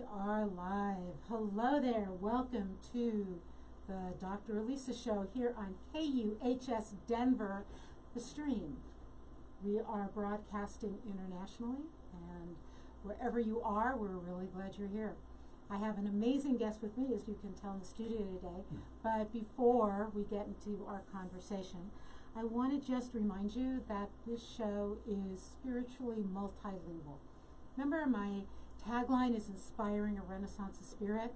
We are live. Hello there. Welcome to the Dr. Elisa Show here on KUHS Denver, the stream. We are broadcasting internationally, and wherever you are, we're really glad you're here. I have an amazing guest with me, as you can tell in the studio today. But before we get into our conversation, I want to just remind you that this show is spiritually multilingual. Remember, my tagline is inspiring a renaissance of spirit.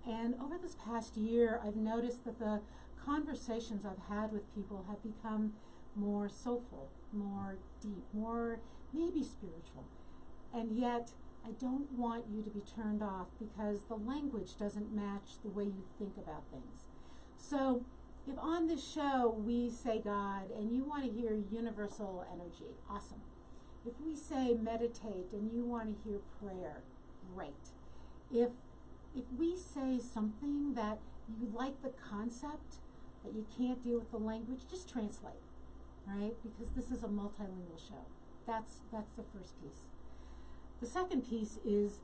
And over this past year, I've noticed that the conversations I've had with people have become more soulful, more deep, more maybe spiritual. And yet, I don't want you to be turned off because the language doesn't match the way you think about things. So, if on this show we say God and you want to hear universal energy, awesome. If we say meditate and you want to hear prayer, great. If we say something that you like the concept, but you can't deal with the language, just translate, right? Because this is a multilingual show. That's the first piece. The second piece is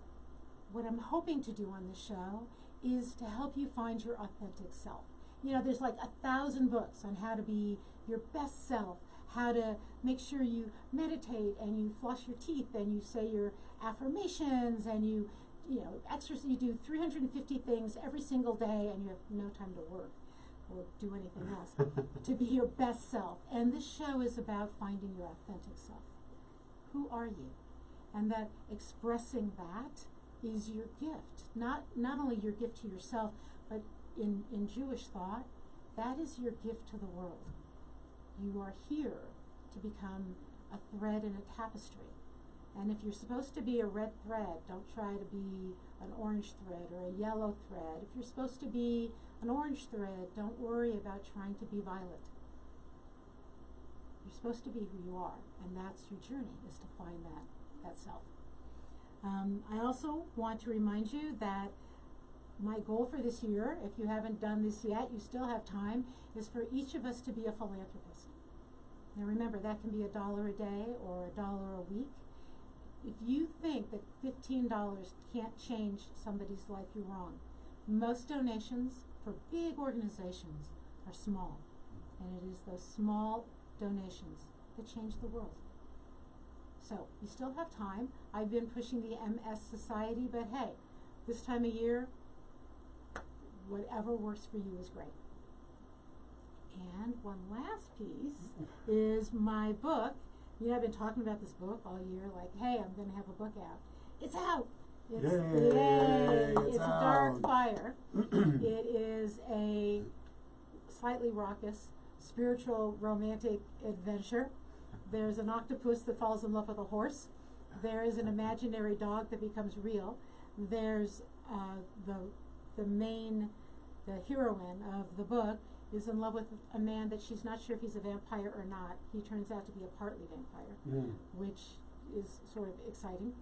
what I'm hoping to do on the show is to help you find your authentic self. You know, there's like 1,000 books on how to be your best self, how to make sure you meditate and you floss your teeth and you say your affirmations and you exercise. You do 350 things every single day and you have no time to work or do anything else to be your best self. And this show is about finding your authentic self. Who are you? And that expressing that is your gift. Not only your gift to yourself, but in Jewish thought, that is your gift to the world. You are here to become a thread in a tapestry. And if you're supposed to be a red thread, don't try to be an orange thread or a yellow thread. If you're supposed to be an orange thread, don't worry about trying to be violet. You're supposed to be who you are, and that's your journey, is to find that self. I also want to remind you that my goal for this year, if you haven't done this yet, you still have time, is for each of us to be a philanthropist. Now remember, that can be $1 a day or $1 a week. If you think that $15 can't change somebody's life, you're wrong. Most donations for big organizations are small, and it is those small donations that change the world. So, you still have time. I've been pushing the MS Society, but hey, this time of year, whatever works for you is great. And one last piece is my book. You know, I've been talking about this book all year, like, hey, I'm going to have a book out. It's out. It's a dark fire. It is a slightly raucous, spiritual, romantic adventure. There's an octopus that falls in love with a horse. There is an imaginary dog that becomes real. There's the heroine of the book is in love with a man that she's not sure if he's a vampire or not. He turns out to be a partly vampire, which is sort of exciting.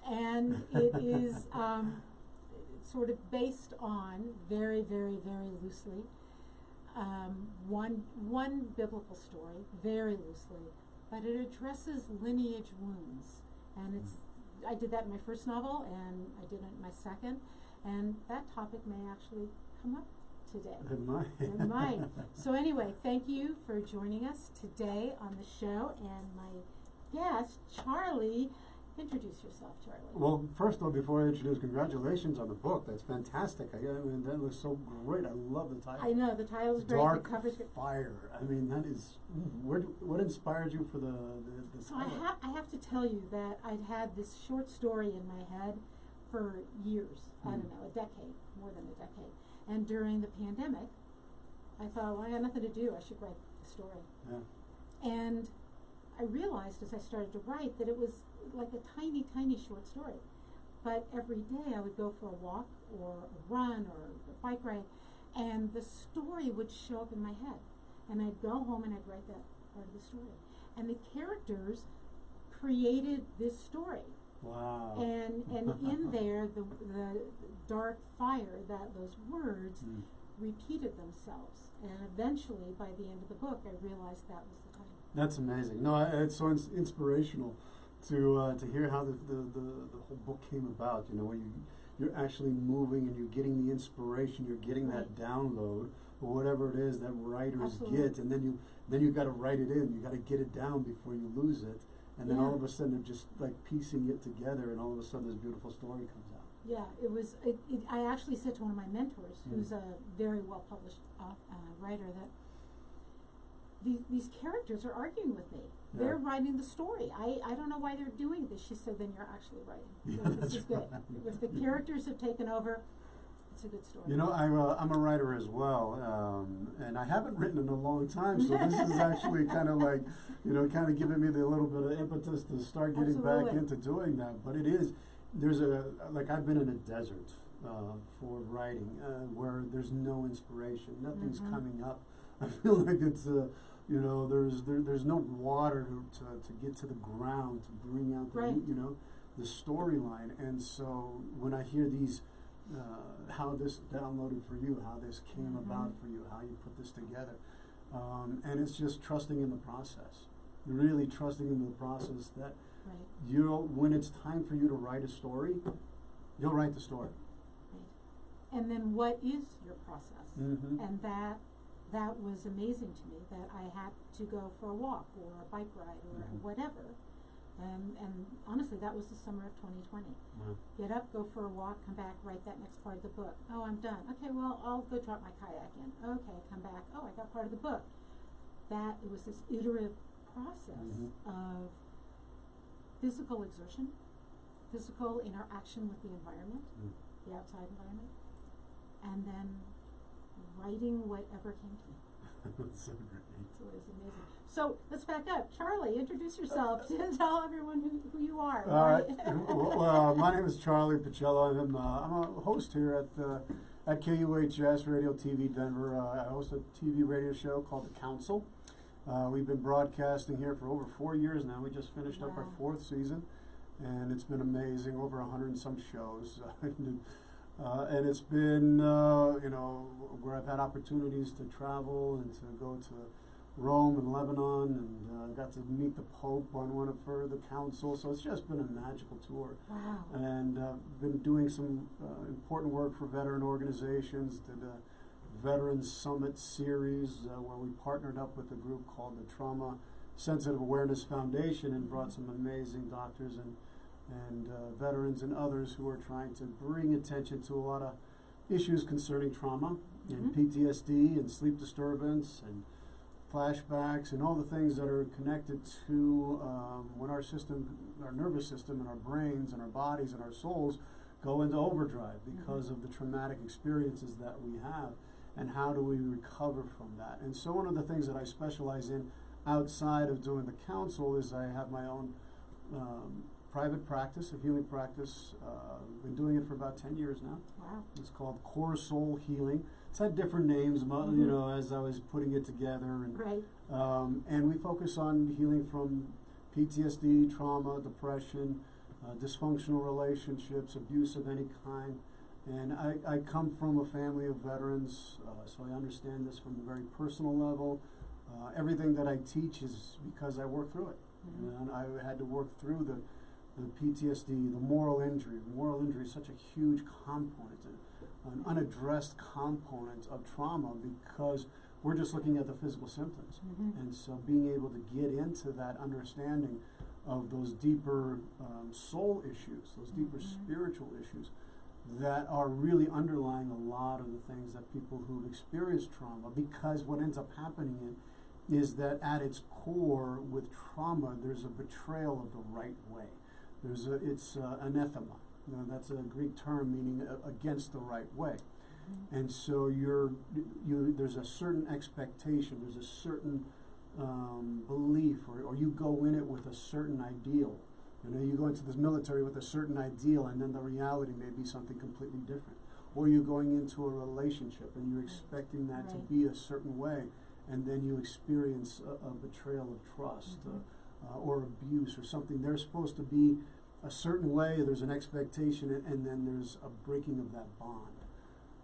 And it is sort of based on, very, very, very loosely, one biblical story, very loosely, but it addresses lineage wounds. And I did that in my first novel, and I did it in my second, and that topic may actually come up today. It might. So anyway, thank you for joining us today on the show, and my guest, Charlie. Introduce yourself, Charlie. Well, first of all, before I introduce, congratulations on the book. That's fantastic. I mean, that looks so great. I love the title. I know, the title's great. Dark the cover's great. Fire. I mean, that is, what inspired you for the So title? I have to tell you that I'd had this short story in my head for years. I don't know, a decade, more than a decade. And during the pandemic, I thought, well, I got nothing to do. I should write the story. Yeah. And I realized as I started to write that it was like a tiny, tiny short story. But every day I would go for a walk or a run or a bike ride, and the story would show up in my head. And I'd go home and I'd write that part of the story. And the characters created this story. Wow. And in there, the dark fire, those words repeated themselves. And eventually, by the end of the book, I realized that was the title. That's amazing. No, it's so inspirational to hear how the whole book came about. You know, where you're actually moving and you're getting the inspiration, you're getting that download, or whatever it is that writers get, and then you got to write it in, you got to get it down before you lose it, and then all of a sudden they're just like piecing it together, and all of a sudden this beautiful story comes out. Yeah, it was. I actually said to one of my mentors, who's a very well published writer, that these characters are arguing with me. Yeah. They're writing the story. I don't know why they're doing this. She said, then you're actually writing. Yeah, So this is good. If the characters have taken over, it's a good story. You know, I'm a writer as well, and I haven't written in a long time, so this is actually kind of like, kind of giving me the little bit of impetus to start getting back into doing that. But it is, I've been in a desert for writing, where there's no inspiration, nothing's coming up. I feel like it's, there's no water to get to the ground to bring out the storyline. And so when I hear these, how this downloaded for you, how this came about for you, how you put this together, and it's just trusting in the process, really trusting in the process that when it's time for you to write a story, you'll write the story. Right. And then what is your process? And that was amazing to me, that I had to go for a walk or a bike ride or whatever. And honestly, that was the summer of 2020. Wow. Get up, go for a walk, come back, write that next part of the book. Oh, I'm done. Okay, well, I'll go drop my kayak in. Okay, come back. Oh, I got part of the book. It was this iterative process of physical exertion, physical interaction with the environment, the outside environment, and then writing whatever came to me. That's so great. So it was amazing. So let's back up. Charlie, introduce yourself. Tell everyone who you are. All right. Well, my name is Charlie Pacello. I'm a host here at KUHS Radio TV Denver. I host a TV radio show called The Council. We've been broadcasting here for over 4 years now. We just finished up our 4th season, and it's been amazing. Over 100 and some shows. And it's been, where I've had opportunities to travel and to go to Rome and Lebanon, and got to meet the Pope on one for the council. So it's just been a magical tour. Wow. And been doing some important work for veteran organizations. Did a Veterans Summit series where we partnered up with a group called the Trauma Sensitive Awareness Foundation and brought some amazing doctors and veterans and others who are trying to bring attention to a lot of issues concerning trauma and PTSD and sleep disturbance and flashbacks and all the things that are connected to when our nervous system and our brains and our bodies and our souls go into overdrive because of the traumatic experiences that we have, and how do we recover from that. And so one of the things that I specialize in outside of doing the council is I have my own private practice, a healing practice. Been doing it for about 10 years now. Wow. It's called Core Soul Healing. It's had different names, as I was putting it together. And, and we focus on healing from PTSD, trauma, depression, dysfunctional relationships, abuse of any kind. And I come from a family of veterans, so I understand this from a very personal level. Everything that I teach is because I worked through it. And I had to work through the PTSD, the moral injury. Moral injury is such a huge component, an unaddressed component of trauma, because we're just looking at the physical symptoms. And so being able to get into that understanding of those deeper soul issues, those deeper spiritual issues that are really underlying a lot of the things that people who've experienced trauma, because what ends up happening is that at its core with trauma, there's a betrayal of the right way. It's anathema. That's a Greek term meaning against the right way. And so there's a certain expectation, there's a certain belief, or you go in it with a certain ideal. You go into this military with a certain ideal, and then the reality may be something completely different. Or you're going into a relationship and you're expecting that to be a certain way, and then you experience a betrayal of trust or abuse or something. They're supposed to be a certain way, there's an expectation, and then there's a breaking of that bond.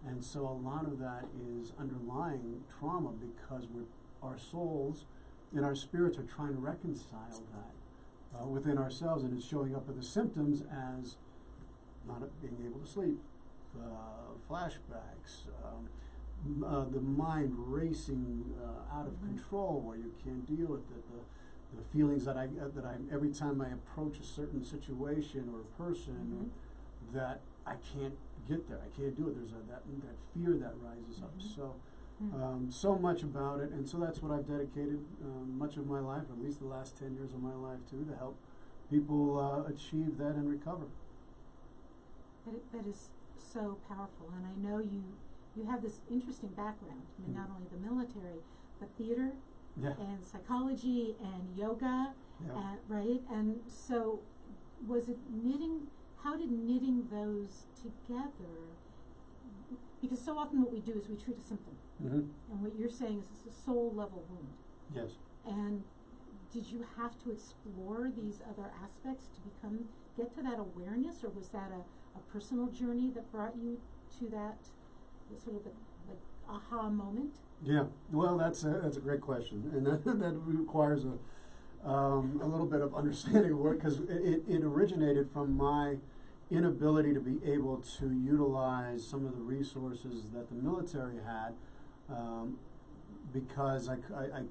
And so a lot of that is underlying trauma, because our souls and our spirits are trying to reconcile that within ourselves, and it's showing up in the symptoms as not being able to sleep, flashbacks, the mind racing out of control where you can't deal with it, the feelings that I every time I approach a certain situation or a person that I can't get there, I can't do it. There's that fear that rises up. So so much about it, and so that's what I've dedicated much of my life, or at least the last 10 years of my life, to help people achieve that and recover. That is so powerful, and I know you have this interesting background. I mean, not only the military, but theater and psychology and yoga, and, right? And so, was it knitting? How did knitting those together? Because so often what we do is we treat a symptom, and what you're saying is it's a soul level wound. Yes. And did you have to explore these other aspects to get to that awareness, or was that a personal journey that brought you to that sort of like aha moment? Yeah, well, that's a great question, and that requires a little bit of understanding of it, because it originated from my inability to be able to utilize some of the resources that the military had, because I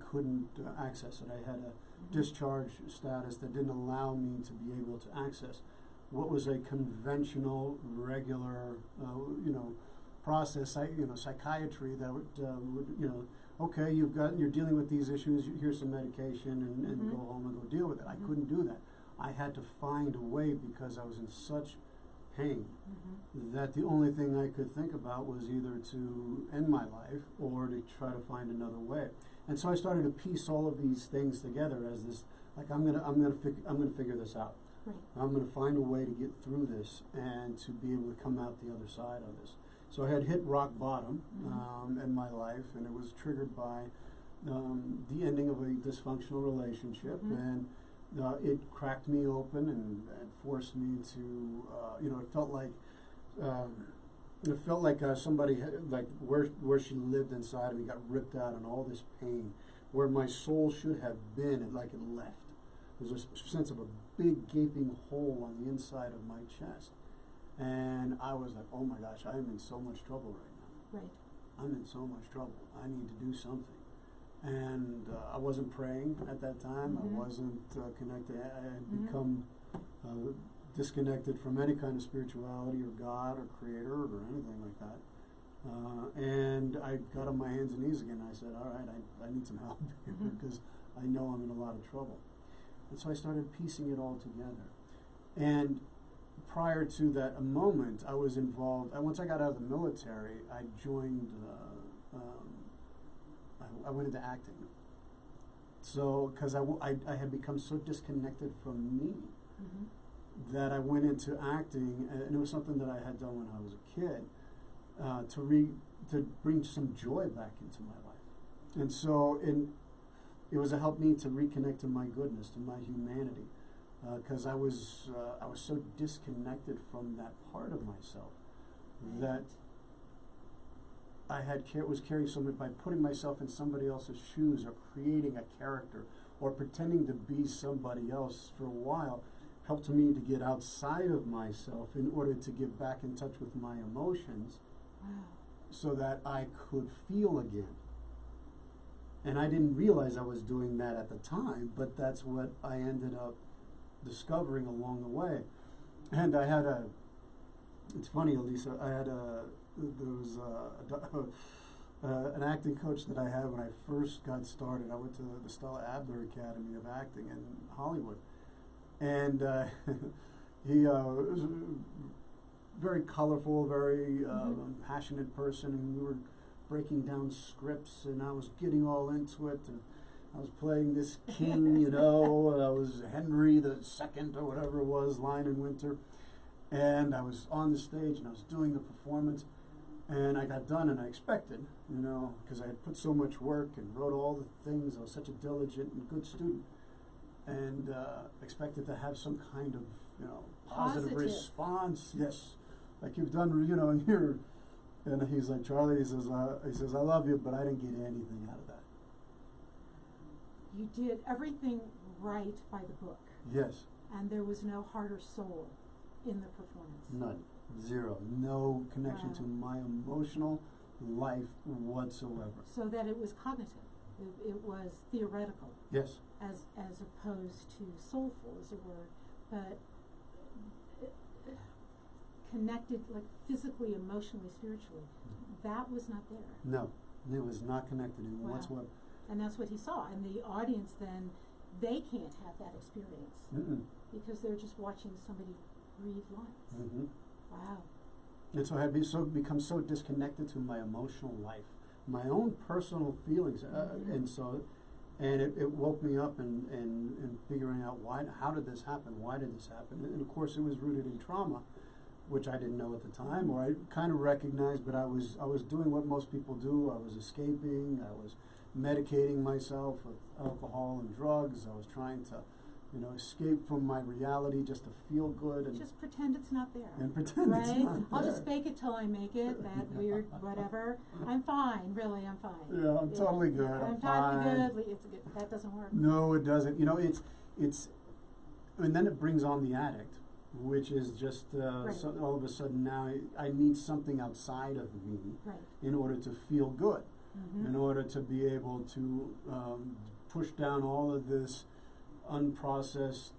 couldn't access it. I had a discharge status that didn't allow me to be able to access what was a conventional, regular, process. Psychiatry that would, okay, you're dealing with these issues. Here's some medication, and go home and go deal with it. I couldn't do that. I had to find a way, because I was in such pain that the only thing I could think about was either to end my life or to try to find another way. And so I started to piece all of these things together as this, like, I'm gonna figure this out. Right. I'm gonna find a way to get through this and to be able to come out the other side of this. So I had hit rock bottom in my life, and it was triggered by the ending of a dysfunctional relationship, and it cracked me open and forced me to, it felt like somebody had, like where she lived inside of me got ripped out, and all this pain, where my soul should have been, and like it left. There was a sense of a big gaping hole on the inside of my chest. And I was like, oh my gosh, I am in so much trouble right now. Right. I'm in so much trouble. I need to do something. And I wasn't praying at that time. I wasn't connected. I had become disconnected from any kind of spirituality or God or creator or anything like that. And I got on my hands and knees again. I said, all right, I need some help here, because I know I'm in a lot of trouble. And so I started piecing it all together. And prior to that moment, I was involved. Once I got out of the military, I joined, I went into acting. So, because I had become so disconnected from me that I went into acting, and it was something that I had done when I was a kid, to bring some joy back into my life. And so it was a help me to reconnect to my goodness, to my humanity. Because I was so disconnected from that part of myself that I was carrying so much by putting myself in somebody else's shoes, or creating a character, or pretending to be somebody else for a while, helped me to get outside of myself in order to get back in touch with my emotions, so that I could feel again. And I didn't realize I was doing that at the time, but that's what I ended up discovering along the way. And I had it's funny, Elisa, there was an acting coach that I had when I first got started. I went to the Stella Adler Academy of Acting in Hollywood. And he was a very colorful, very passionate person, and we were breaking down scripts, and I was getting all into it, and I was playing this king, and I was Henry the II or whatever it was, Lion in Winter, and I was on the stage, and I was doing the performance, and I got done, and I expected, because I had put so much work and wrote all the things. I was such a diligent and good student, and expected to have some kind of, positive response. Yes, like you've done, here. And he's like, Charlie, he says, I love you, but I didn't get anything out of that. You did everything right by the book. Yes. And there was no heart or soul in the performance. None. Zero. No connection Wow. to my emotional life whatsoever. So that it was cognitive. It was theoretical. Yes. As opposed to soulful, as it were, but connected, like physically, emotionally, spiritually. That was not there. No, it was not connected in Wow. whatsoever. And that's what he saw. And the audience then, they can't have that experience because they're just watching somebody breathe lines. Mm-hmm. Wow. And so I had become so disconnected to my emotional life, my own personal feelings, and it woke me up and figuring out how did this happen? Why did this happen? And of course, it was rooted in trauma, which I didn't know at the time, or I kind of recognized, but I was doing what most people do. I was escaping. I was medicating myself with alcohol and drugs. I was trying to, escape from my reality just to feel good and just pretend it's not there. And pretend right? it's not there. I'll just fake it till I make it. That weird whatever. I'm fine. Really, I'm fine. Yeah, I'm totally good. I'm fine. totally good. It's good. That doesn't work. No, it doesn't. It's, and then it brings on the addict, which is just so all of a sudden now I need something outside of me in order to feel good, in order to be able to push down all of this unprocessed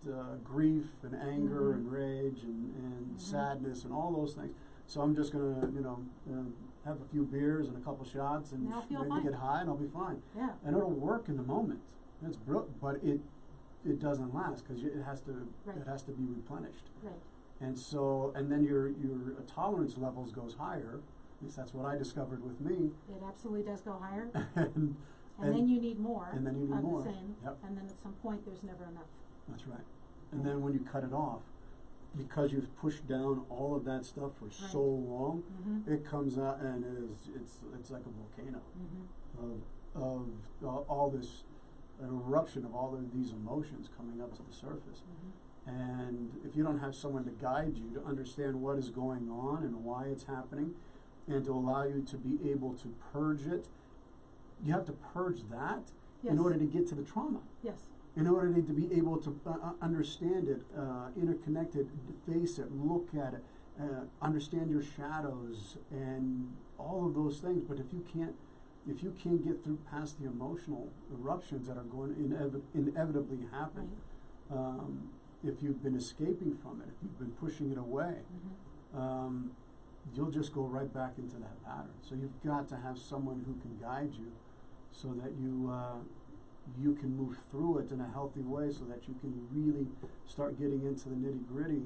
grief and anger and rage and sadness and all those things. So I'm just gonna, have a few beers and a couple shots and maybe get high and I'll be fine. Yeah. And it'll work in the moment. It's brilliant, but it doesn't last because it has to be replenished. Right. And so, and then your tolerance levels goes higher. At least that's what I discovered with me. It absolutely does go higher. And then you need more. And then you need more. The same. Yep. And then at some point there's never enough. That's right. And then when you cut it off, because you've pushed down all of that stuff for so long, it comes out and it's like a volcano of all this an eruption of all of these emotions coming up to the surface. And if you don't have someone to guide you to understand what is going on and why it's happening, and to allow you to be able to purge it, you have to purge that in order to get to the trauma. Yes. In order to be able to understand it, interconnect it, face it, look at it, understand your shadows and all of those things. But if you can't get through past the emotional eruptions that are going to inevitably happen, if you've been escaping from it, if you've been pushing it away, you'll just go right back into that pattern. So you've got to have someone who can guide you so that you can move through it in a healthy way, so that you can really start getting into the nitty-gritty,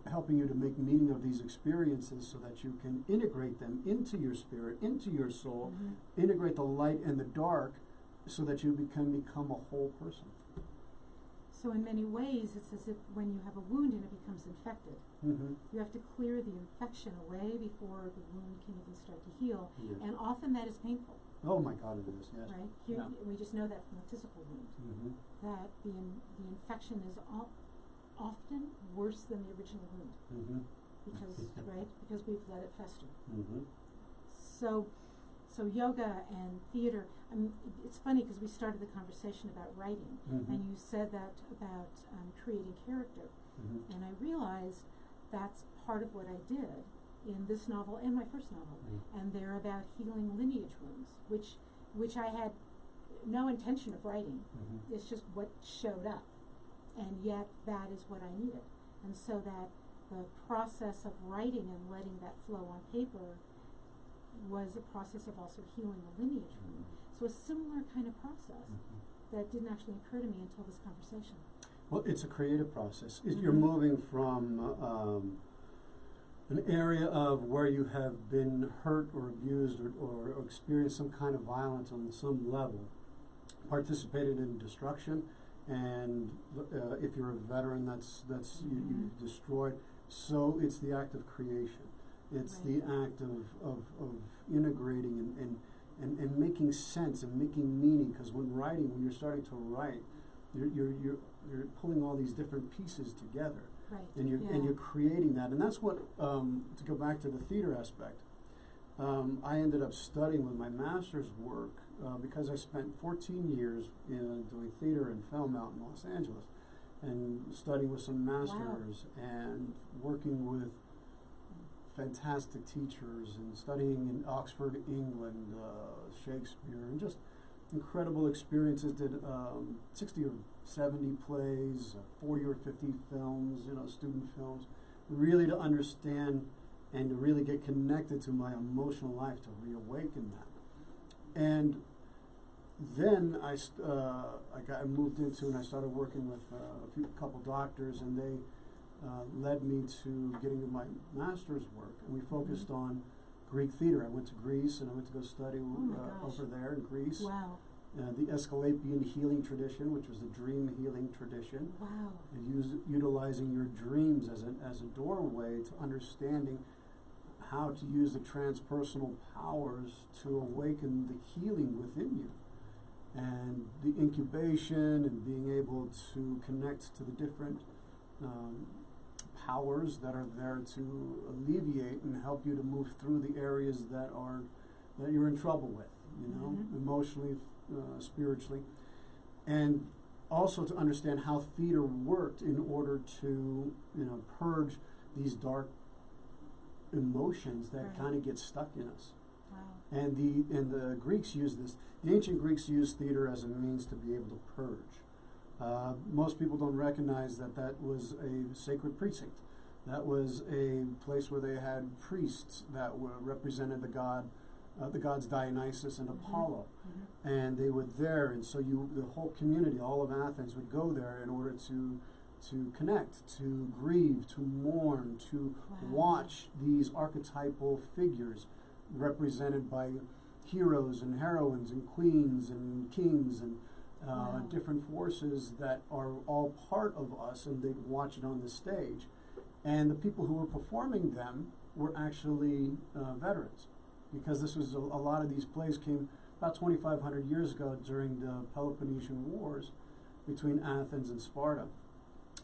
helping you to make meaning of these experiences so that you can integrate them into your spirit, into your soul, integrate the light and the dark so that you can become a whole person. So in many ways, it's as if when you have a wound and it becomes infected, you have to clear the infection away before the wound can even start to heal. Yes. And often that is painful. Oh my God, it is, yes. Right? Here, we just know that from a physical wound, that the infection is often worse than the original wound. Because we've let it fester. So yoga and theater, it's funny because we started the conversation about writing, and you said that about creating character, and I realized that's part of what I did in this novel and my first novel, and they're about healing lineage wounds, which I had no intention of writing. It's just what showed up, and yet that is what I needed, and so that the process of writing and letting that flow on paper was a process of also healing a lineage wound. So a similar kind of process that didn't actually occur to me until this conversation. Well, it's a creative process. You're moving from an area of where you have been hurt or abused or experienced some kind of violence on some level, participated in destruction, and if you're a veteran, that's you've destroyed. So it's the act of creation. It's the act of integrating and making sense and making meaning. Because when you're starting to write, you're pulling all these different pieces together, and you're creating that. And that's what to go back to the theater aspect. I ended up studying with my master's work because I spent 14 years doing theater and film out in Los Angeles, and studying with some masters and working with fantastic teachers and studying in Oxford, England, Shakespeare, and just incredible experiences. Did 60 or 70 plays, 40 or 50 films, student films, really to understand and to really get connected to my emotional life, to reawaken that. And then I moved into, and I started working with a couple doctors, and they led me to getting into my master's work, and we focused on Greek theater. I went to Greece, and I went to go study over there in Greece. Wow. The Aesculapian healing tradition, which was the dream healing tradition. Wow. And utilizing your dreams as a doorway to understanding how to use the transpersonal powers to awaken the healing within you. And the incubation and being able to connect to the different powers that are there to alleviate and help you to move through the areas that you're in trouble with, emotionally, spiritually, and also to understand how theater worked in order to purge these dark emotions that kind of get stuck in us. Wow. And the Greeks used this. The ancient Greeks used theater as a means to be able to purge. Most people don't recognize that was a sacred precinct. That was a place where they had priests that represented the gods Dionysus and Apollo, and they were there. And so the whole community, all of Athens, would go there in order to connect, to grieve, to mourn, to watch these archetypal figures represented by heroes and heroines and queens and kings and different forces that are all part of us, and they'd watch it on the stage. And the people who were performing them were actually veterans, because this was a lot of these plays came about 2,500 years ago during the Peloponnesian Wars between Athens and Sparta.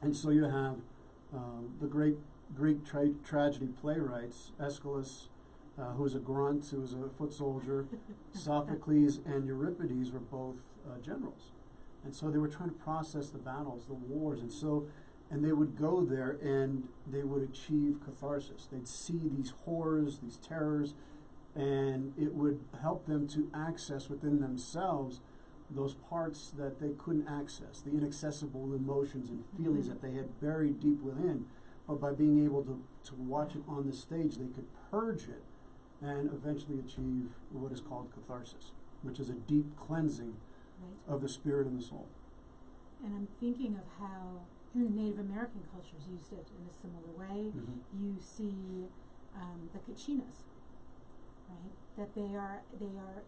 And so you have the great Greek tragedy playwrights, Aeschylus, who was a grunt, who was a foot soldier, Sophocles and Euripides were both generals. And so they were trying to process the battles, the wars, and they would go there and they would achieve catharsis. They'd see these horrors, these terrors, and it would help them to access within themselves those parts that they couldn't access, the inaccessible emotions and feelings that they had buried deep within. But by being able to watch it on the stage, they could purge it and eventually achieve what is called catharsis, which is a deep cleansing of the spirit and the soul. And I'm thinking of how Native American cultures used it in a similar way. You see the Kachinas, right? That they are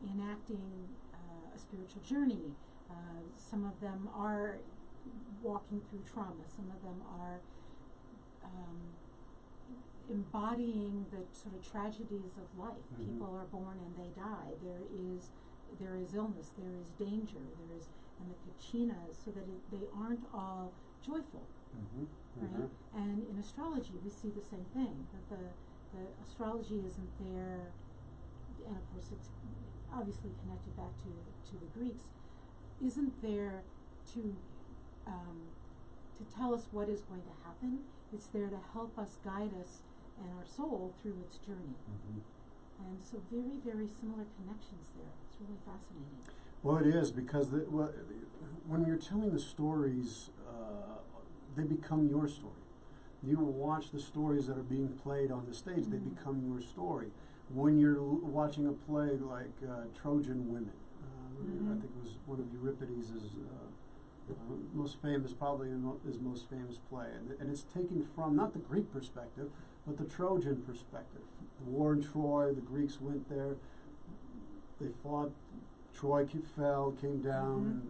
enacting a spiritual journey. Some of them are walking through trauma. Some of them are embodying the sort of tragedies of life. People are born and they die. There is illness. There is danger. And the Kachinas, so that they aren't all joyful, right? And in astrology, we see the same thing. That the astrology isn't there, and of course it's obviously connected back to the Greeks, isn't there to tell us what is going to happen. It's there to help us, guide us, and our soul through its journey. And so very, very similar connections there. It's really fascinating. Well, it is, because when you're telling the stories, they become your story. You will watch the stories that are being played on the stage. They become your story. When you're watching a play like Trojan Women, I think it was one of Euripides' most famous, probably his most famous play, and it's taken from not the Greek perspective, but the Trojan perspective. The war in Troy, the Greeks went there, they fought, Troy fell, came down,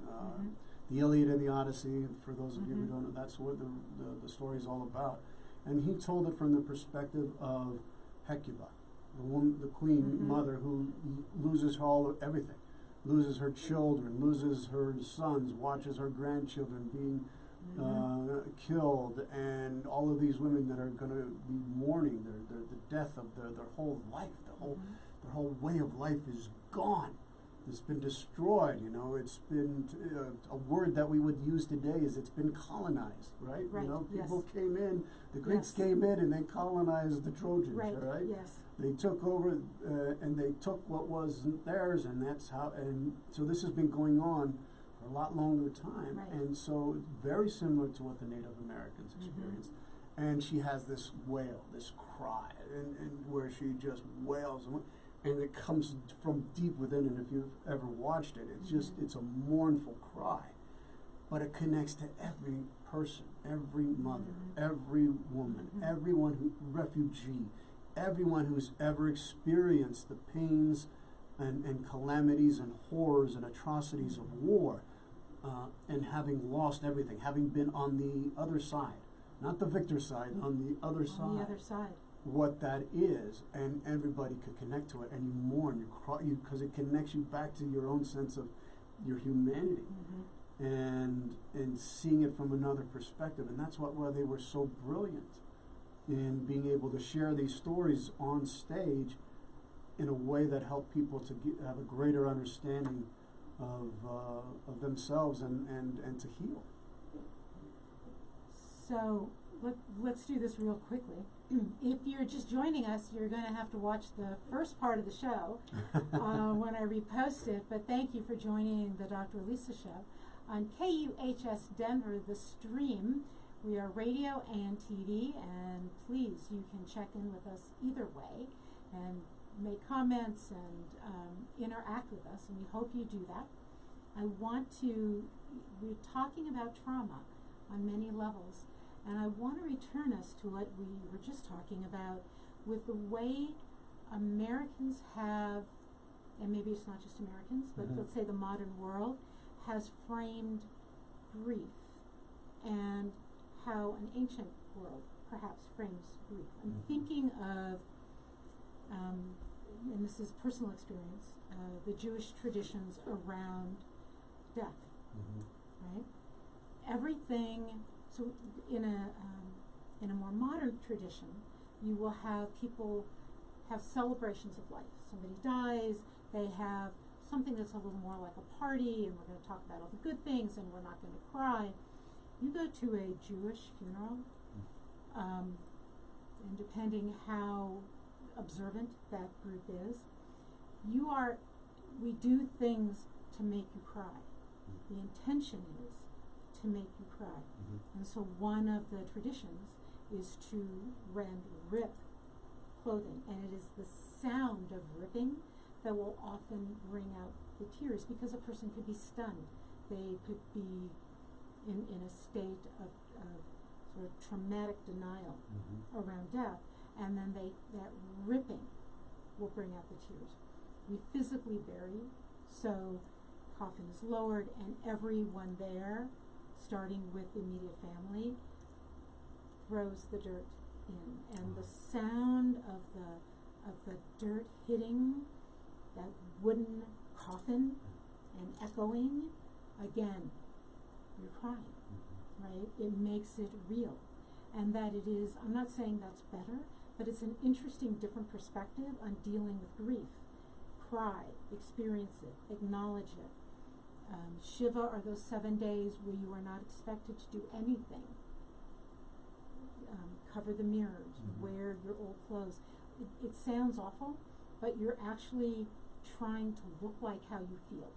the Iliad and the Odyssey, for those of you who don't know, that's what the story is all about. And he told it from the perspective of Hecuba, the queen mother who loses everything, loses her children, loses her sons, watches her grandchildren being killed, and all of these women that are going to be mourning the death of their whole life, their whole way of life is gone. It's been destroyed, you know. It's been a word that we would use today is it's been colonized, right? Right. You know, people Yes. came in, the Greeks Yes. came in and they colonized the Trojans, Right. all right? Yes. They took over and they took what wasn't theirs, and that's how. And so this has been going on for a lot longer time, Right. and so very similar to what the Native Americans experienced. And she has this wail, this cry, and where she just wails, and it comes from deep within. And if you've ever watched it, it's just it's a mournful cry, but it connects to every person, every mother, every woman, everyone who refugee, everyone who's ever experienced the pains and calamities and horrors and atrocities of war, and having lost everything, having been on the other side. Not the victor side, on the other side. On the other side. What that is, and everybody could connect to it, and you mourn, you cry, because it connects you back to your own sense of your humanity, and seeing it from another perspective. And that's why they were so brilliant in being able to share these stories on stage in a way that helped people to have a greater understanding of themselves and to heal. So let's do this real quickly. If you're just joining us, you're going to have to watch the first part of the show when I repost it. But thank you for joining the Dr. Elisa Show on KUHS Denver, the stream. We are radio and TV, and please, you can check in with us either way and make comments and interact with us, and we hope you do that. We're talking about trauma on many levels. And I want to return us to what we were just talking about with the way Americans have, and maybe it's not just Americans, but let's say the modern world has framed grief, and how an ancient world perhaps frames grief. I'm thinking of, and this is personal experience, the Jewish traditions around death, right? Everything. So in a more modern tradition, you will have people have celebrations of life. Somebody dies, they have something that's a little more like a party, and we're going to talk about all the good things, and we're not going to cry. You go to a Jewish funeral, and depending how observant that group is, we do things to make you cry. The intention is to make you cry. And so one of the traditions is to rip clothing, and it is the sound of ripping that will often bring out the tears, because a person could be stunned. They could be in a state of sort of traumatic denial around death, and then that ripping will bring out the tears. We physically bury, so coffin is lowered, and everyone there, starting with the immediate family, throws the dirt in, and the sound of the dirt hitting that wooden coffin and echoing, again, you're crying, right? It makes it real, and that it is, I'm not saying that's better, but it's an interesting, different perspective on dealing with grief. Cry, experience it, acknowledge it. Shiva are those 7 days where you are not expected to do anything. Cover the mirrors, wear your old clothes. It sounds awful, but you're actually trying to look like how you feel,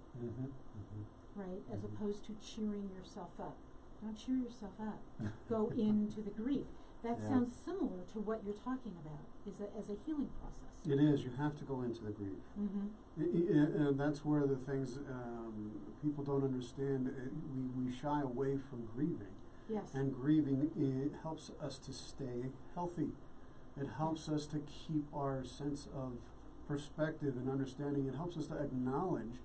right? As opposed to cheering yourself up. Don't cheer yourself up. Go into the grief. That sounds similar to what you're talking about as a healing process. It is. You have to go into the grief. And that's where the things people don't understand. We shy away from grieving. Yes. And grieving, it helps us to stay healthy. It helps us to keep our sense of perspective and understanding. It helps us to acknowledge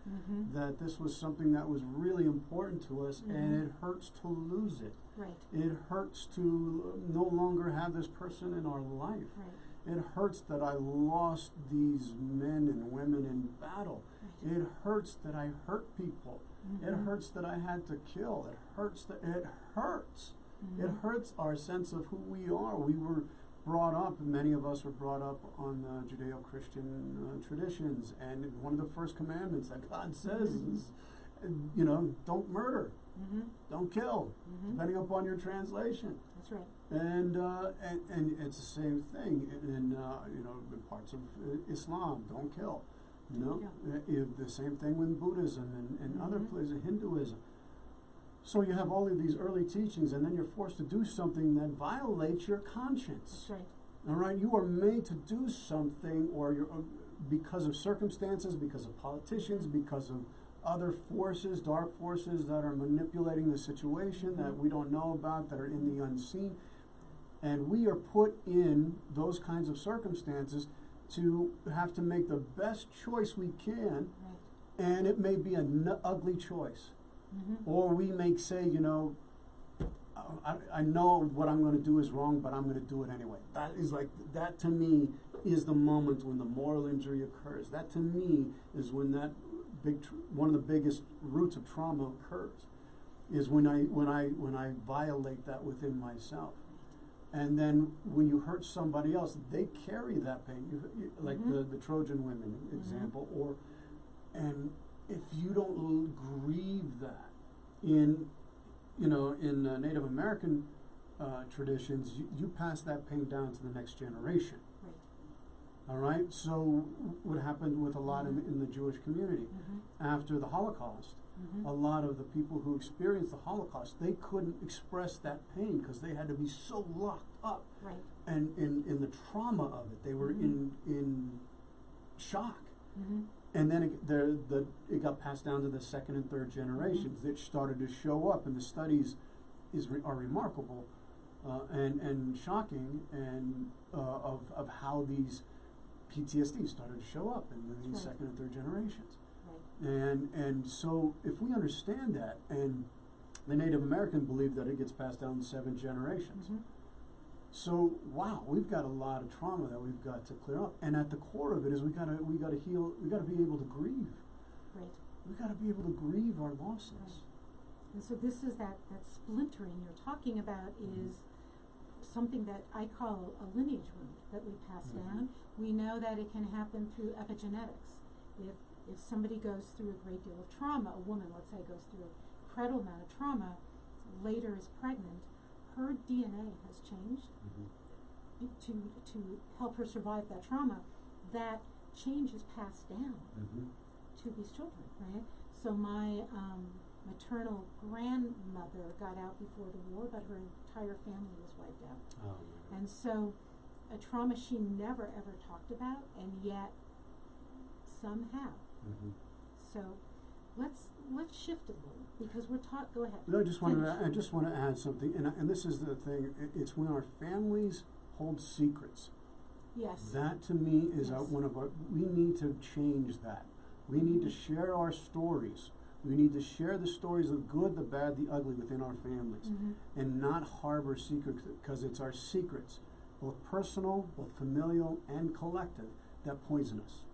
that this was something that was really important to us, and it hurts to lose it. Right. It hurts to no longer have this person in our life. Right. It hurts that I lost these men and women in battle. Right. It hurts that I hurt people. It hurts that I had to kill. It hurts that it hurts. It hurts our sense of who we are. We were brought up, many of us were brought up on Judeo-Christian traditions, and one of the first commandments that God says is, don't murder, don't kill, depending upon your translation. That's right. And it's the same thing in parts of Islam, don't kill. The same thing with Buddhism and other places, Hinduism. So you have all of these early teachings, and then you're forced to do something that violates your conscience. That's right. All right, you are made to do something, or you're because of circumstances, because of politicians, because of other forces, dark forces that are manipulating the situation that we don't know about, that are in the unseen, and we are put in those kinds of circumstances to have to make the best choice we can, and it may be an ugly choice. Or we may say, I know what I'm going to do is wrong, but I'm going to do it anyway. That to me is the moment when the moral injury occurs. That to me is when one of the biggest roots of trauma occurs, is when I violate that within myself. And then when you hurt somebody else, they carry that pain. Like the Trojan women example, and if you don't grieve that in Native American traditions, you pass that pain down to the next generation. All right. So what happened with a lot in the Jewish community after the Holocaust? A lot of the people who experienced the Holocaust, they couldn't express that pain because they had to be so locked up, and in the trauma of it, they were in shock. And then it got passed down to the second and third generations. It started to show up, and the studies are remarkable and shocking, and of how these PTSD started to show up in these second and third generations. And so if we understand that, and the Native American believe that it gets passed down to 7 generations. So wow, we've got a lot of trauma that we've got to clear up, and at the core of it is we gotta heal. We gotta be able to grieve. We gotta be able to grieve our losses. And so this is that splintering you're talking about is something that I call a lineage wound that we pass down. We know that it can happen through epigenetics. If somebody goes through a great deal of trauma, a woman, let's say, goes through an incredible amount of trauma, later is pregnant, her DNA has changed to help her survive that trauma. That change is passed down to these children, right? So my maternal grandmother got out before the war, but her entire family was wiped out. And so a trauma she never ever talked about, and yet somehow. So let's shift a little, because we're taught. Go ahead. No, I just want to add something, and this is the thing. It's when our families hold secrets. Yes. That to me is one of our. We need to change that. We need to share our stories. We need to share the stories of the good, the bad, the ugly within our families, and not harbor secrets, because it's our secrets, both personal, both familial, and collective, that poison us.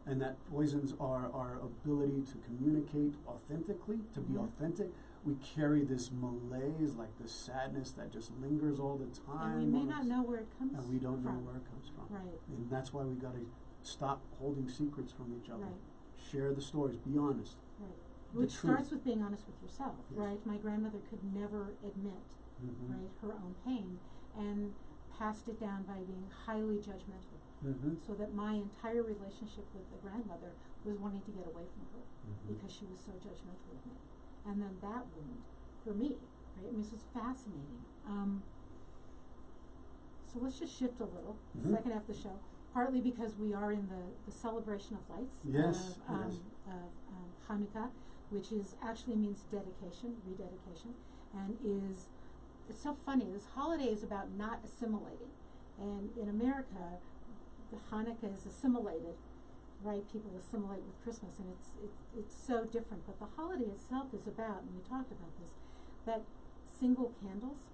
And that poisons our ability to communicate authentically, to be authentic. We carry this malaise, like this sadness that just lingers all the time. And we may not know where it comes from. And we don't know where it comes from. Right. And that's why we got to stop holding secrets from each other. Right. Share the stories. Be honest. Right. Which starts with being honest with yourself, right? My grandmother could never admit, right, her own pain, and passed it down by being highly judgmental. So that my entire relationship with the grandmother was wanting to get away from her because she was so judgmental of me. And then that wound, for me, right? I mean, this is fascinating. So let's just shift a little, second half of the show, partly because we are in the celebration of lights of Hanukkah, which actually means dedication, rededication, and it's so funny. This holiday is about not assimilating. And in America, the Hanukkah is assimilated, right? People assimilate with Christmas, and it's so different. But the holiday itself is about, and we talked about this, that single candles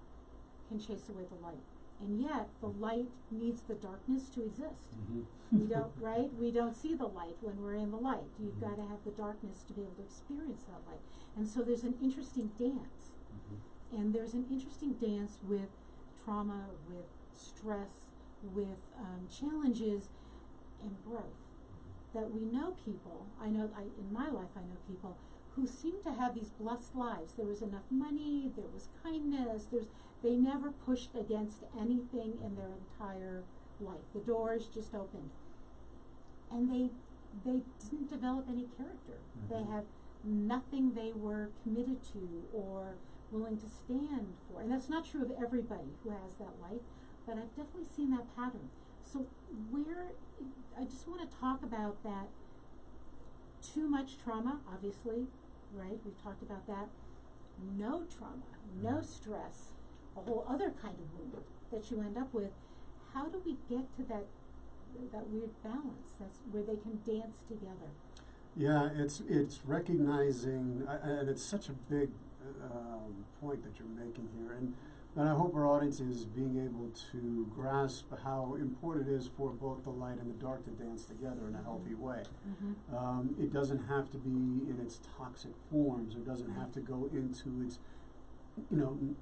can chase away the light. And yet, the light needs the darkness to exist. We don't, right? We don't see the light when we're in the light. You've got to have the darkness to be able to experience that light. And so there's an interesting dance. And there's an interesting dance with trauma, with stress, with challenges and growth. That we know people, in my life I know people who seem to have these blessed lives. There was enough money, there was kindness, they never pushed against anything in their entire life. The doors just opened. And they didn't develop any character. Mm-hmm. They have nothing they were committed to or willing to stand for. And that's not true of everybody who has that life, but I've definitely seen that pattern. So I just want to talk about that. Too much trauma, obviously, right? We've talked about that. No trauma, no stress, a whole other kind of wound that you end up with. How do we get to that weird balance? That's where they can dance together. Yeah, it's recognizing, and it's such a big point that you're making here, and I hope our audience is being able to grasp how important it is for both the light and the dark to dance together in a healthy way. Mm-hmm. It doesn't have to be in its toxic forms. It doesn't have to go into its,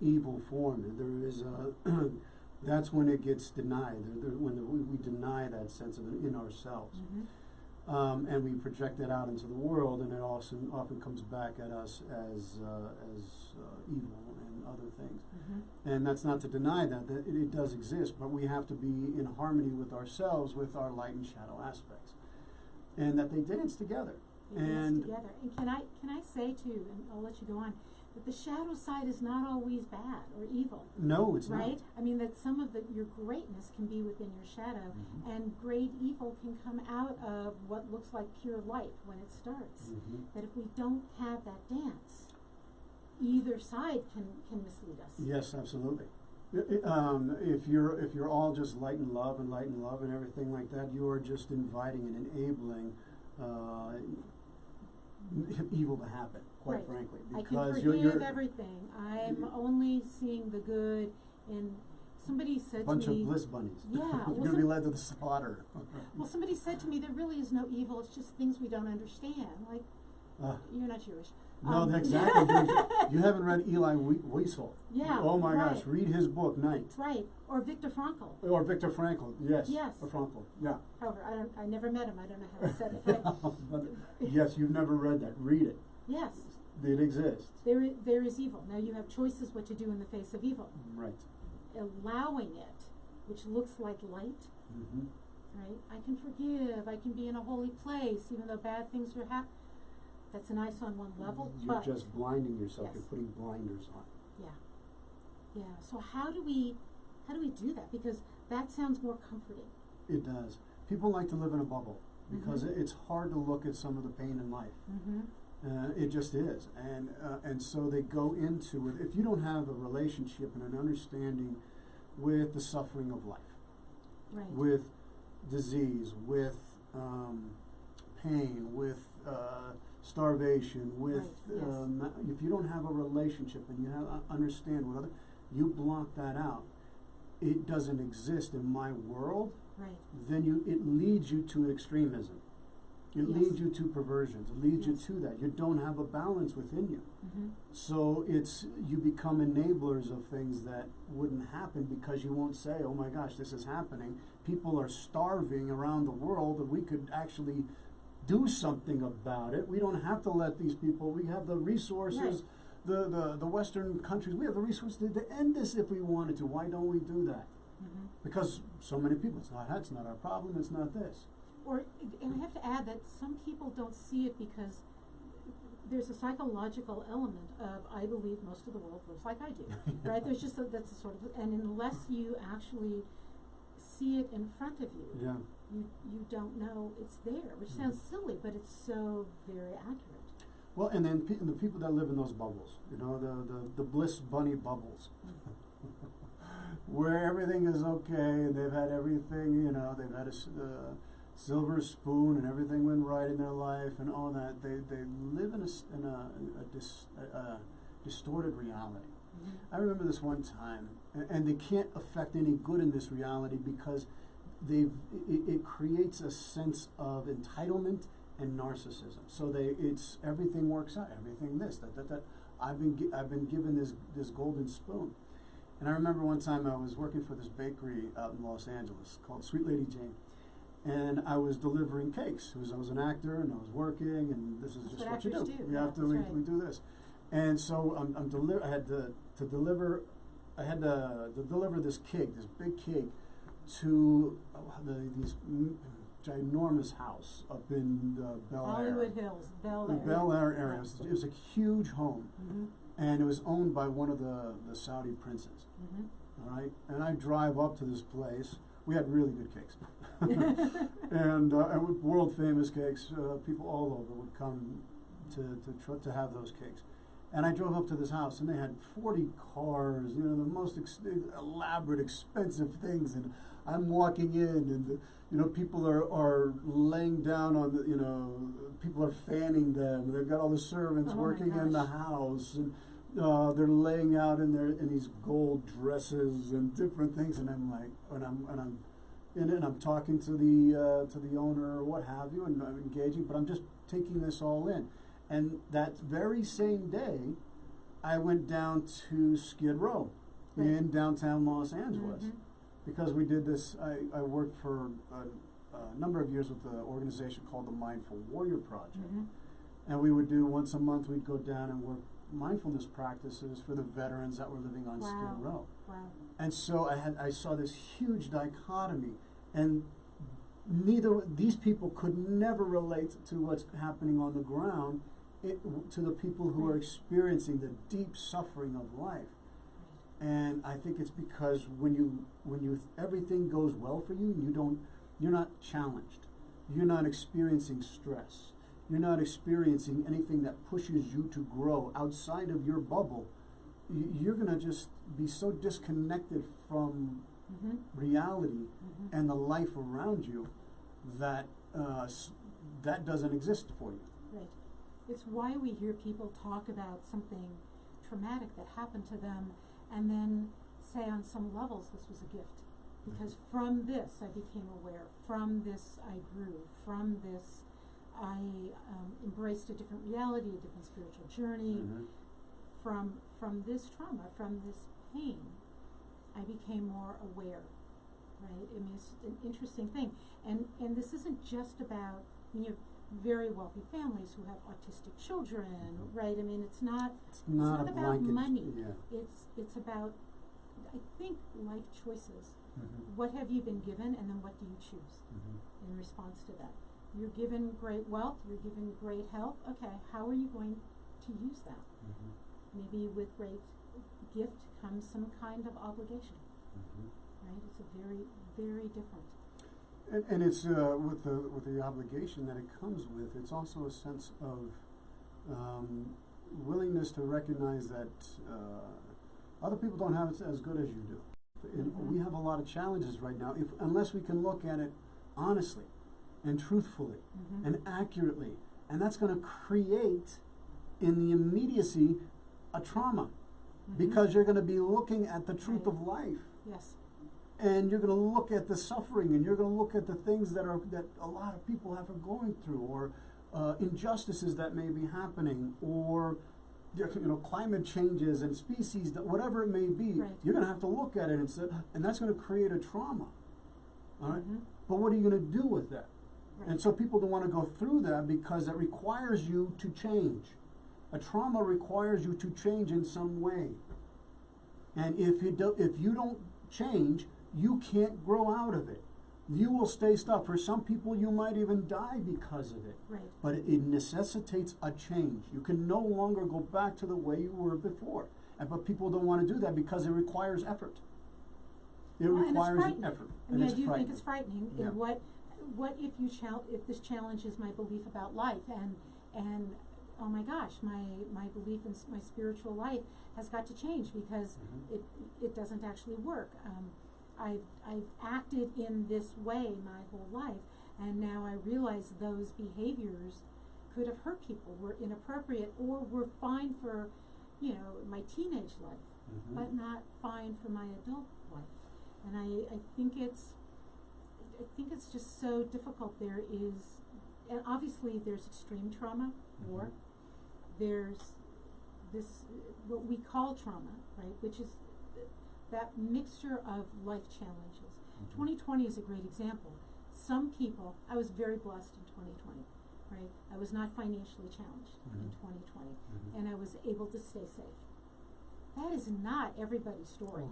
evil form. There is that's when it gets denied. When we deny that sense of it in ourselves. Mm-hmm. And we project it out into the world, and it also often comes back at us as evil and other things. Mm-hmm. And that's not to deny that it does exist, but we have to be in harmony with ourselves, with our light and shadow aspects, and that they dance together. They dance together. And can I say too, and I'll let you go on, that the shadow side is not always bad or evil. No, it's not. Right? I mean, that some of your greatness can be within your shadow, Mm-hmm. and great evil can come out of what looks like pure light when it starts. Mm-hmm. That if we don't have that dance, either side can mislead us. Yes, absolutely. If you're all just light and love and everything like that, you are just inviting and enabling evil to happen, quite Right. frankly. I Because can forgive everything. I'm only seeing the good in. Somebody said bunch to me, of bliss bunnies. Yeah, You're well, going to be led to the slaughter. well, somebody said to me, there really is no evil. It's just things we don't understand. Like, you're not Jewish. No, exactly. You haven't read Eli Wiesel. Yeah. Oh my right. gosh, read his book, Night. Right. Or Viktor Frankl. Or Viktor Frankl, yes. Yes. Or Frankl, yeah. However, I never met him. I don't know how to say it. But yes, you've never read that. Read it. Yes. It exists. There is evil. Now you have choices what to do in the face of evil. Right. Allowing it, which looks like light, Mm-hmm. right? I can forgive. I can be in a holy place, even though bad things are happening. That's nice on one level, You're but just blinding yourself. Yes. You're putting blinders on. yeah. So how do we do that? Because that sounds more comforting. It does. People like to live in a bubble because Mm-hmm. it's hard to look at some of the pain in life. Mm-hmm. It just is, and so they go into it. If you don't have a relationship and an understanding with the suffering of life, Right. with disease, with pain, with starvation, with Right, yes. if you don't have a relationship and you understand what other, you block that out. It doesn't exist in my world. Right. Then it leads you to extremism. It Yes. leads you to perversions. It leads Yes. you to that. You don't have a balance within you. Mm-hmm. So you become enablers of things that wouldn't happen because you won't say, oh my gosh, this is happening. People are starving around the world and we could actually do something about it. We don't have to let these people, we have the resources, the Western countries, we have the resources to end this if we wanted to. Why don't we do that? Mm-hmm. Because so many people, it's not our problem, it's not this. And I have to add that some people don't see it because there's a psychological element of, I believe most of the world lives like I do, right? There's just that's a sort of, and unless you actually see it in front of you, Yeah. you don't know it's there, which sounds silly, but it's so very accurate. Well, and then the people that live in those bubbles, the bliss bunny bubbles, where everything is okay and they've had everything, they've had a silver spoon and everything went right in their life and all that. They live in a distorted reality. Mm-hmm. I remember this one time, and they can't affect any good in this reality because it creates a sense of entitlement and narcissism. So it's everything works out, everything this, that. I've been given this golden spoon, And I remember one time I was working for this bakery out in Los Angeles called Sweet Lady Jane. And I was delivering cakes. I was an actor and I was working, and this is just what you do. We have to, we do this. And so I had to deliver this cake, this big cake, to these ginormous house up in the Bel Air. Hollywood Hills, Bel Air area. It was a huge home. And it was owned by one of the Saudi princes. All right? And I drive up to this place. We had really good cakes. and world famous cakes. People all over would come to have those cakes. And I drove up to this house, and they had 40 cars, the most elaborate, expensive things. And I'm walking in, and people are laying down on the, people are fanning them. They've got all the servants working in the house, and they're laying out in these gold dresses and different things. And I'm like, and I'm in it, and I'm talking to the owner or what have you, and I'm engaging, but I'm just taking this all in. And that very same day, I went down to Skid Row in downtown Los Angeles because we did this. I worked for a number of years with an organization called the Mindful Warrior Project. And we would do once a month, we'd go down and work mindfulness practices for the veterans that were living on Skid Row. And so I saw this huge dichotomy, and these people could never relate to what's happening on the ground to the people who are experiencing the deep suffering of life. And I think it's because when everything goes well for you, you're not challenged. You're not experiencing stress. You're not experiencing anything that pushes you to grow outside of your bubble. You're going to just be so disconnected from reality and the life around you that that doesn't exist for you. Right. It's why we hear people talk about something traumatic that happened to them and then say on some levels this was a gift. Because from this I became aware, from this I grew, from this I embraced a different reality, a different spiritual journey. From this trauma, from this pain, I became more aware, right? I mean, it's an interesting thing. And this isn't just about, you have very wealthy families who have autistic children, right? I mean, it's not about money. It's about, I think, life choices. What have you been given, and then what do you choose in response to that? You're given great wealth, you're given great health. Okay, how are you going to use that? Maybe with great gift comes some kind of obligation, right? It's a very, very different. And it's with the obligation that it comes with. It's also a sense of willingness to recognize that other people don't have it as good as you do. And we have a lot of challenges right now. Unless we can look at it honestly and truthfully and accurately, and that's going to create in the immediacy a trauma, because you're going to be looking at the truth of life. Yes. And you're going to look at the suffering, and you're going to look at the things that a lot of people have going through, or injustices that may be happening, or climate changes and species, whatever it may be. You're going to have to look at it and that's going to create a trauma. All right. But what are you going to do with that? And so people don't want to go through that because it requires you to change. A trauma requires you to change in some way. And if you don't change, you can't grow out of it. You will stay stuck. For some people, you might even die because of it. But it necessitates a change. You can no longer go back to the way you were before. But people don't want to do that because it requires effort. It requires an effort. I mean, I do think it's frightening. Yeah. What if this challenges my belief about life, and oh my gosh, my belief in my spiritual life has got to change because it doesn't actually work. I've acted in this way my whole life, and now I realize those behaviors could have hurt people, were inappropriate, or were fine for, my teenage life, but not fine for my adult life. And I think it's just so difficult. There is, and obviously there's extreme trauma, war. There's this, what we call trauma, right, which is that mixture of life challenges. 2020 is a great example. Some people, I was very blessed in 2020, right? I was not financially challenged in 2020, and I was able to stay safe. That is not everybody's story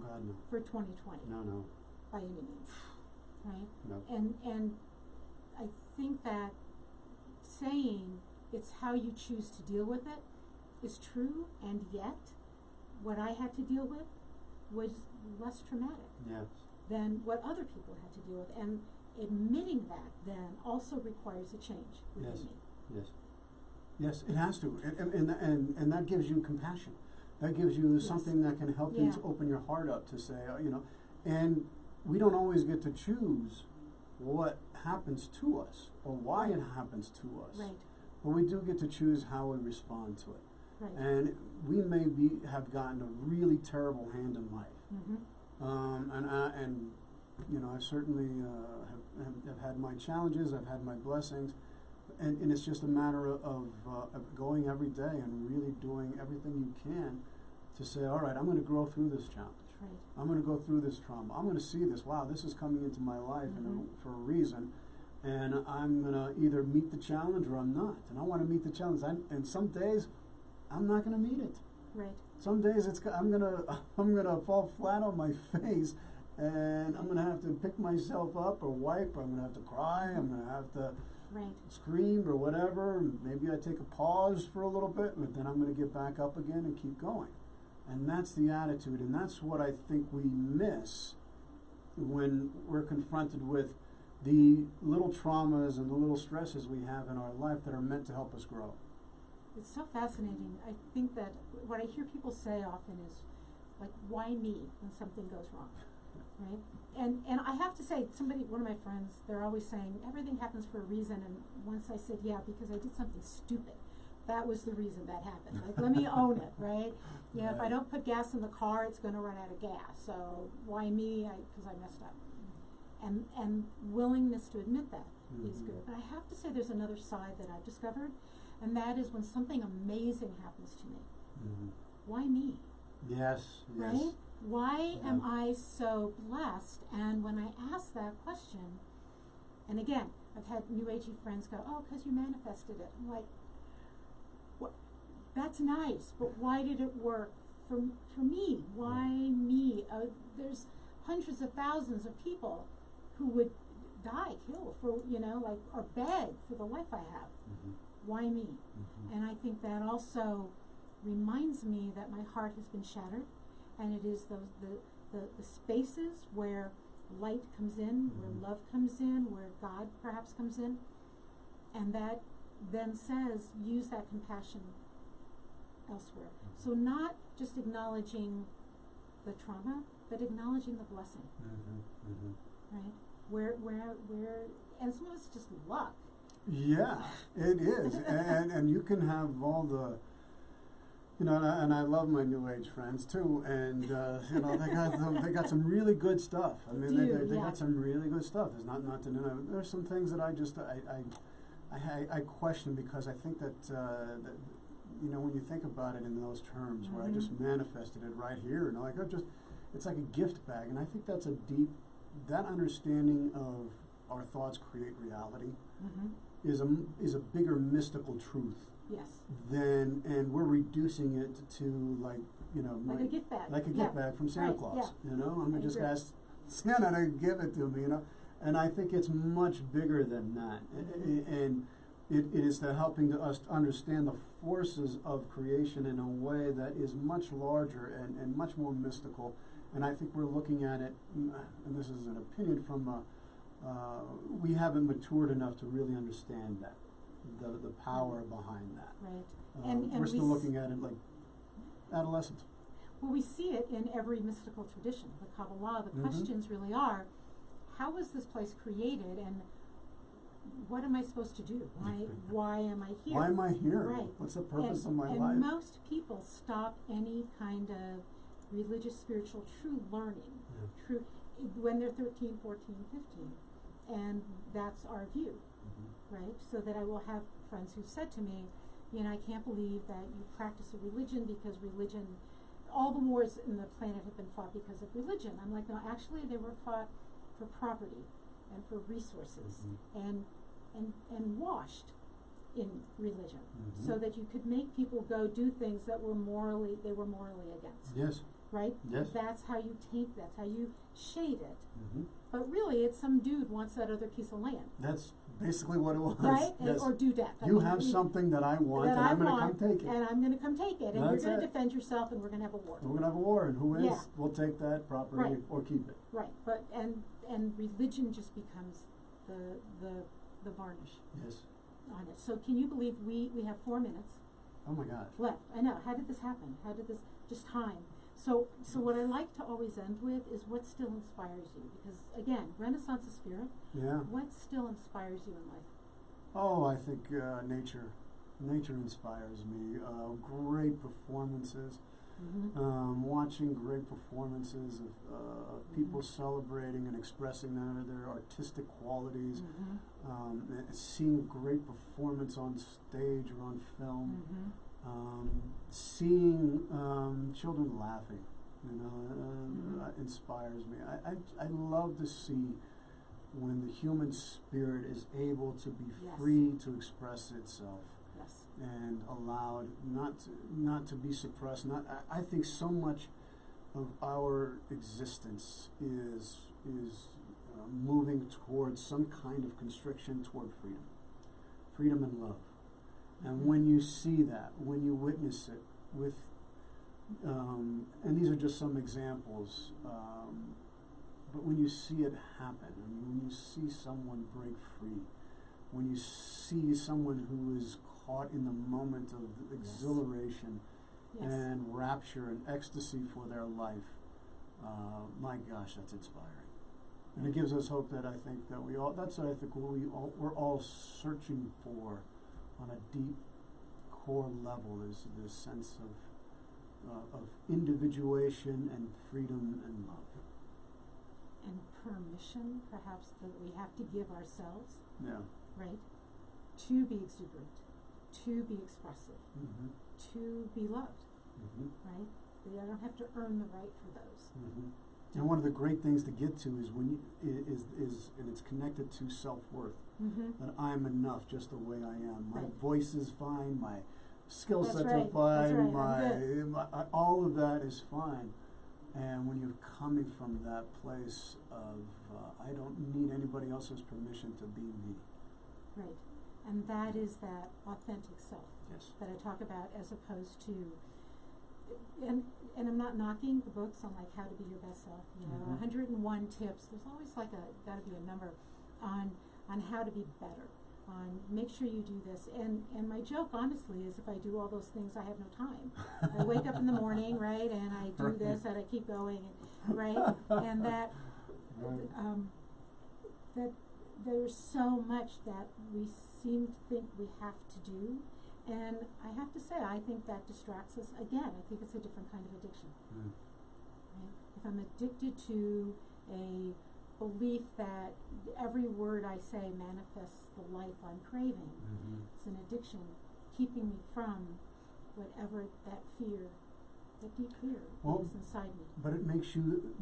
for 2020. No. By any means, right? No. And I think that saying it's how you choose to deal with it is true, and yet what I had to deal with was less traumatic than what other people had to deal with. And admitting that then also requires a change within me. Yes, it has to. And that gives you compassion. That gives you something that can help you to open your heart up to say, and we don't always get to choose what happens to us or why it happens to us. Right. But we do get to choose how we respond to it. Right. And we may have gotten a really terrible hand in life. I certainly have had my challenges, I've had my blessings, and it's just a matter of going every day and really doing everything you can to say, all right, I'm going to grow through this challenge. Right. I'm going to go through this trauma. I'm going to see this. Wow, this is coming into my life for a reason, and I'm going to either meet the challenge or I'm not. And I want to meet the challenge. And some days, I'm not going to meet it. Right. Some days I'm gonna fall flat on my face, and I'm gonna have to pick myself up or wipe. I'm gonna have to cry. I'm gonna have to scream or whatever. Maybe I take a pause for a little bit, but then I'm gonna get back up again and keep going. And that's the attitude, and that's what I think we miss when we're confronted with the little traumas and the little stresses we have in our life that are meant to help us grow. It's so fascinating. I think that what I hear people say often is, like, why me when something goes wrong, right? And I have to say, one of my friends, they're always saying, everything happens for a reason, and once I said, yeah, because I did something stupid. That was the reason that happened. Like, let me own it, right? If I don't put gas in the car, it's going to run out of gas. So why me? Because I messed up. And willingness to admit that is good. But I have to say there's another side that I've discovered, and that is when something amazing happens to me. Why me? Yes. Right? Why am I so blessed? And when I ask that question, and again, I've had New Agey friends go, oh, because you manifested it. I'm like, what? That's nice, but why did it work for me? Why me? There's hundreds of thousands of people who would die, kill for, or beg for the life I have. Why me? And I think that also reminds me that my heart has been shattered, and it is the spaces where light comes in, where love comes in, where God perhaps comes in, and that then says, use that compassion elsewhere. So not just acknowledging the trauma, but acknowledging the blessing. Right? Where, and some of it's just luck. Yeah, it is. and you can have all the, and I love my New Age friends too, and they got some really good stuff. I mean, they got some really good stuff. There's not to deny. There's some things that I question, because I think that when you think about it in those terms, where I just manifested it right here, it's like a gift bag, and I think that's that understanding of our thoughts create reality is a bigger mystical truth. Yes. And we're reducing it to like a gift bag. Like a gift bag from Santa Claus. I'm gonna just ask Santa to give it to me. And I think it's much bigger than that. And it is helping us understand the forces of creation in a way that is much larger and much more mystical. And I think we're looking at it, and this is an opinion from, we haven't matured enough to really understand that, the power behind that. Right. And we're still looking at it like adolescents. Well, we see it in every mystical tradition. The Kabbalah, the questions really are, how was this place created, and what am I supposed to do? Why am I here? Why am I here? Right. What's the purpose of my life? And most people stop any kind of religious, spiritual, true learning, when they're 13, 14, 15. And that's our view, right? So that I will have friends who said to me, I can't believe that you practice a religion, because religion all the wars in the planet have been fought because of religion. I'm like, no, actually they were fought for property and for resources and washed in religion so that you could make people go do things that were morally against. Yes. Right? Yes. That's how you taint, that's how you shade it. But really, it's some dude wants that other piece of land. That's basically what it was. Right? Yes. Or dudek. You have something that I want, and I'm going to come take it. And I'm going to come take it. And you're going to defend yourself, and we're going to have a war. We're going to have a war, and who wins, we'll take that property or keep it. Right. But and religion just becomes the varnish. Yes. On it. So can you believe we have 4 minutes? Oh my gosh. Left. I know. How did this happen? How did this just time? So what I like to always end with is what still inspires you, because again, Renaissance of spirit. Yeah. What still inspires you in life? Oh, I think nature. Nature inspires me. Great performances. Watching great performances of people celebrating and expressing their artistic qualities. Seeing great performance on stage or on film. Seeing children laughing, inspires me. I love to see when the human spirit is able to be free to express itself and allowed not to be suppressed. I think so much of our existence is moving towards some kind of constriction toward freedom and love. And when you see that, when you witness it with, and these are just some examples, but when you see it happen, and when you see someone break free, when you see someone who is caught in the moment of exhilaration and rapture and ecstasy for their life, my gosh, that's inspiring. And it gives us hope that I think that that's what I think we're all searching for on a deep core level, is this sense of individuation and freedom and love. And permission, perhaps, that we have to give ourselves, right, to be exuberant, to be expressive, to be loved, right? I don't have to earn the right for those. And one of the great things to get to is when and it's connected to self-worth. That I'm enough just the way I am. My voice is fine. My skill sets are fine. My all of that is fine. And when you're coming from that place of I don't need anybody else's permission to be me. Right. And that is that authentic self that I talk about, as opposed to, and I'm not knocking the books on like how to be your best self, 101 tips. There's always got to be a number on how to be better, on make sure you do this. And my joke, honestly, is if I do all those things, I have no time. I wake up in the morning, right, and I do this, and I keep going, right, and that there's so much that we seem to think we have to do. And I have to say, I think that distracts us. Again, I think it's a different kind of addiction. Right? If I'm addicted to a belief that every word I say manifests the life I'm craving, it's an addiction, keeping me from whatever that fear, that deep fear is inside me. But it makes you,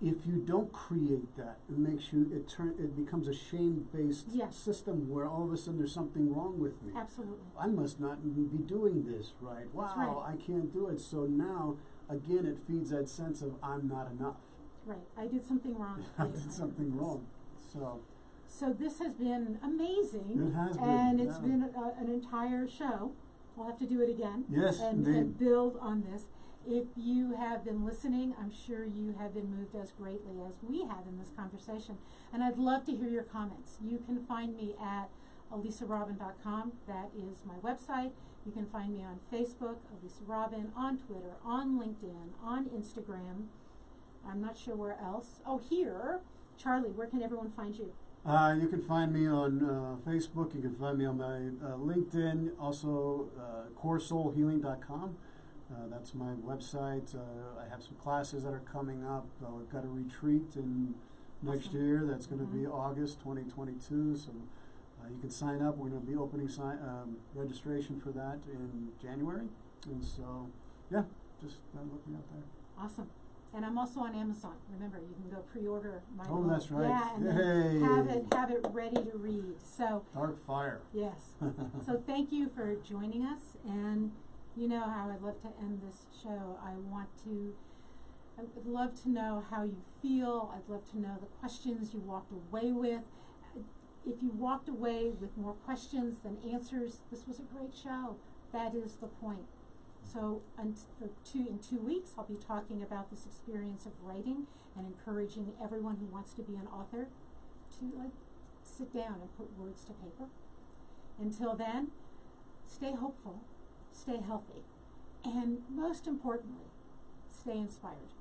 if you don't create that, it makes you, it becomes a shame-based system where all of a sudden there's something wrong with me. Absolutely. I must not be doing this right. Wow, I can't do it. So now, again, it feeds that sense of I'm not enough. Right. I did something wrong. I did something wrong. So this has been amazing. It has been. And it's been an entire show. We'll have to do it again. Yes, and build on this. If you have been listening, I'm sure you have been moved as greatly as we have in this conversation. And I'd love to hear your comments. You can find me at elisarobin.com. That is my website. You can find me on Facebook, Elisa Robin, on Twitter, on LinkedIn, on Instagram. I'm not sure where else. Oh, here. Charlie, where can everyone find you? You can find me on Facebook. You can find me on my LinkedIn. Also, coresoulhealing.com. That's my website. I have some classes that are coming up. We've got a retreat in next year. That's going to be August 2022. So you can sign up. We're going to be opening registration for that in January. And so, just look me up there. Awesome. And I'm also on Amazon. Remember, you can go pre-order my book. Oh, that's right. Yeah, and then have it ready to read. So Dark Fire. Yes. So thank you for joining us. And you know how I'd love to end this show. I would love to know how you feel. I'd love to know the questions you walked away with. If you walked away with more questions than answers, this was a great show. That is the point. So in 2 weeks, I'll be talking about this experience of writing and encouraging everyone who wants to be an author to sit down and put words to paper. Until then, stay hopeful, stay healthy, and most importantly, stay inspired.